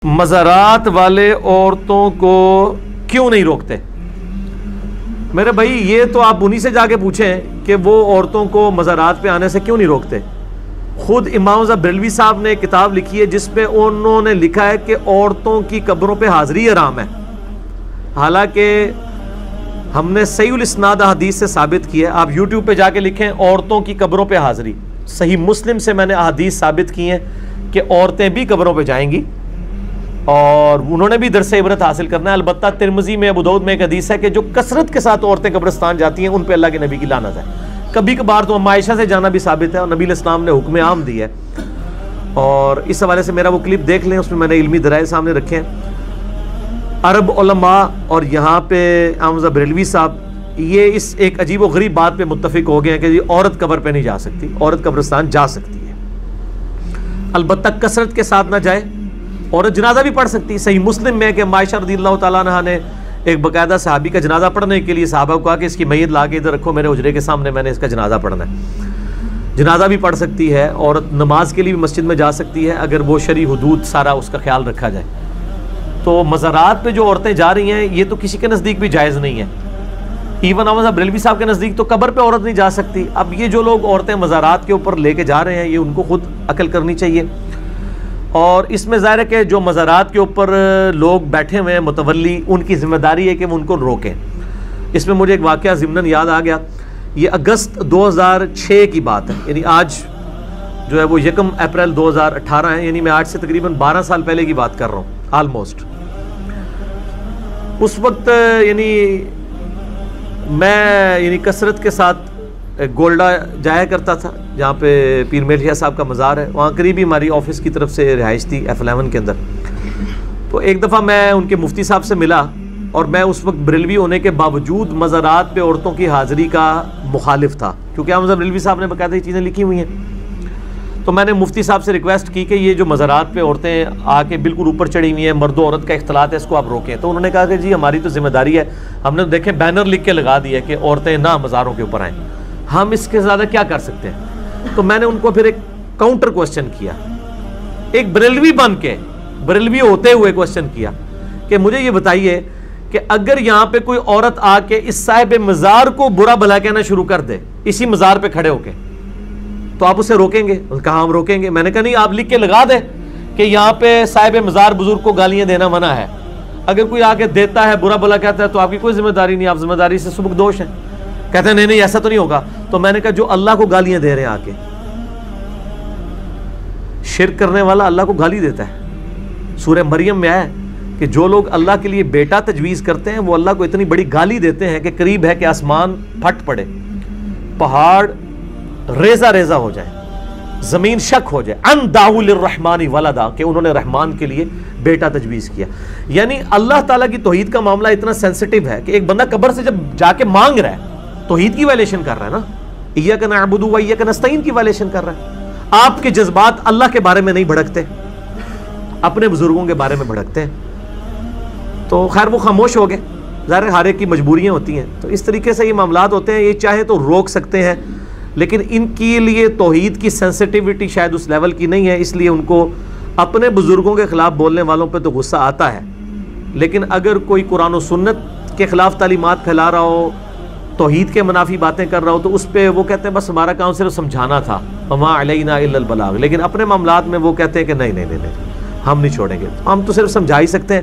مزارات والے عورتوں کو کیوں نہیں روکتے؟ میرے بھائی یہ تو آپ انہی سے جا کے پوچھیں کہ وہ عورتوں کو مزارات پہ آنے سے کیوں نہیں روکتے۔ خود امام رضا بریلوی صاحب نے ایک کتاب لکھی ہے جس پہ انہوں نے لکھا ہے کہ عورتوں کی قبروں پہ حاضری حرام ہے، حالانکہ ہم نے صحیح الاسناد احادیث سے ثابت کی ہے۔ آپ یوٹیوب پہ جا کے لکھیں عورتوں کی قبروں پہ حاضری، صحیح مسلم سے میں نے احادیث ثابت کی ہیں کہ عورتیں بھی قبروں پہ جائیں گی اور انہوں نے بھی درس عبرت حاصل کرنا ہے۔ البتہ ترمذی میں، ابو داؤد میں ایک حدیث ہے کہ جو کثرت کے ساتھ عورتیں قبرستان جاتی ہیں ان پہ اللہ کے نبی کی لعنت ہے۔ کبھی کبھار تو ام عائشہ سے جانا بھی ثابت ہے اور نبی علیہ السلام نے حکم عام دی ہے، اور اس حوالے سے میرا وہ کلپ دیکھ لیں، اس میں نے علمی دلائل سامنے رکھے ہیں۔ عرب علماء اور یہاں پہ امام رضا بریلوی صاحب یہ اس ایک عجیب و غریب بات پہ متفق ہو گئے ہیں کہ یہ عورت قبر پہ نہیں جا سکتی، عورت قبرستان جا سکتی ہے، البتہ کثرت کے ساتھ نہ جائے۔ عورت جنازہ بھی پڑھ سکتی ہے، صحیح مسلم میں کہ عائشہ رضی اللہ تعالیٰ عنہا نے ایک باقاعدہ صحابی کا جنازہ پڑھنے کے لیے صحابہ کو کہا کہ اس کی میت لا کے ادھر رکھو میرے حجرے کے سامنے، میں نے اس کا جنازہ پڑھنا ہے۔ جنازہ بھی پڑھ سکتی ہے عورت، نماز کے لیے بھی مسجد میں جا سکتی ہے اگر وہ شرعی حدود سارا اس کا خیال رکھا جائے۔ تو مزارات پہ جو عورتیں جا رہی ہیں یہ تو کسی کے نزدیک بھی جائز نہیں ہے، ایون امام بریلوی صاحب کے نزدیک تو قبر پہ عورت نہیں جا سکتی۔ اب یہ جو لوگ عورتیں مزارات کے اوپر لے کے جا رہے ہیں یہ ان کو خود عقل کرنی چاہیے، اور اس میں ظاہر ہے کہ جو مزارات کے اوپر لوگ بیٹھے ہوئے ہیں متولی، ان کی ذمہ داری ہے کہ وہ ان کو روکیں۔ اس میں مجھے ایک واقعہ ضمناً یاد آ گیا، یہ اگست 2006 کی بات ہے، یعنی آج جو ہے وہ 1 اپریل 2018 ہے، یعنی میں آج سے تقریباً 12 سال پہلے کی بات کر رہا ہوں آلموسٹ۔ اس وقت یعنی میں کثرت کے ساتھ گولڈا جایا کرتا تھا جہاں پہ پیر میل شاہ صاحب کا مزار ہے، وہاں قریبی ہماری آفس کی طرف سے رہائش تھی F11 کے اندر۔ تو ایک دفعہ میں ان کے مفتی صاحب سے ملا، اور میں اس وقت بریلوی ہونے کے باوجود مزارات پہ عورتوں کی حاضری کا مخالف تھا، کیونکہ امام رضا بریلوی صاحب نے باقاعدہ یہ چیزیں لکھی ہوئی ہیں۔ تو میں نے مفتی صاحب سے ریکویسٹ کی کہ یہ جو مزارات پہ عورتیں آ کے بالکل اوپر چڑھی ہوئی ہیں، مرد و عورت کا اختلاط ہے، اس کو آپ روکیں۔ تو انہوں نے کہا کہ جی ہماری تو ذمہ داری ہے، ہم نے دیکھیں بینر لکھ کے لگا دیا کہ عورتیں نہ مزاروں کے اوپر آئیں، ہم اس کے زیادہ کیا کر سکتے ہیں۔ تو میں نے ان کو پھر ایک کاؤنٹر کوسچن کیا، ایک بریلوی بن کے، بریلوی ہوتے ہوئے کوسچن کیا کہ مجھے یہ بتائیے کہ اگر یہاں پہ کوئی عورت آ کے اس صاحب مزار کو برا بھلا کہنا شروع کر دے اسی مزار پہ کھڑے ہو کے، تو آپ اسے روکیں گے؟ کہا ہم روکیں گے۔ میں نے کہا نہیں، آپ لکھ کے لگا دیں کہ یہاں پہ صاحب مزار بزرگ کو گالیاں دینا منع ہے، اگر کوئی آ کے دیتا ہے برا بھلا کہتا ہے تو آپ کی کوئی ذمہ داری نہیں، آپ ذمہ داری سے سبکدوش ہیں۔ کہتے ہیں نہیں ایسا تو نہیں ہوگا۔ تو میں نے کہا جو اللہ کو گالیاں دے رہے ہیں آ کے، شرک کرنے والا اللہ کو گالی دیتا ہے۔ سورہ مریم میں آیا کہ جو لوگ اللہ کے لیے بیٹا تجویز کرتے ہیں وہ اللہ کو اتنی بڑی گالی دیتے ہیں کہ قریب ہے کہ آسمان پھٹ پڑے، پہاڑ ریزہ ریزہ ہو جائے، زمین شک ہو جائے، ان دعوا للرحمن ولدا، کہ انہوں نے رحمان کے لیے بیٹا تجویز کیا۔ یعنی اللہ تعالیٰ کی توحید کا معاملہ اتنا سینسٹیو ہے کہ ایک بندہ قبر سے جب جا کے مانگ رہا ہے توحید کی وائلیشن کر رہا ہے نا، ایاک نعبد و ایاک نستعین کی وائلیشن کر رہا ہے۔ آپ کے جذبات اللہ کے بارے میں نہیں بھڑکتے، اپنے بزرگوں کے بارے میں بھڑکتے ہیں۔ تو خیر وہ خاموش ہو گئے، ظاہر ہر ایک کی مجبوریاں ہوتی ہیں، تو اس طریقے سے یہ معاملات ہوتے ہیں۔ یہ چاہے تو روک سکتے ہیں، لیکن ان کے لیے توحید کی سینسٹیوٹی شاید اس لیول کی نہیں ہے، اس لیے ان کو اپنے بزرگوں کے خلاف بولنے والوں پہ تو غصہ آتا ہے، لیکن اگر کوئی قرآن و سنت کے خلاف تعلیمات پھیلا رہا ہو، توحید کے منافی باتیں کر رہا ہو، تو اس پہ وہ کہتے ہیں بس ہمارا کام صرف سمجھانا تھا، وما علینا الا البلاغ۔ لیکن اپنے معاملات میں وہ کہتے ہیں کہ نہیں نہیں نہیں نہیں، ہم نہیں چھوڑیں گے۔ ہم تو صرف سمجھا ہی سکتے ہیں،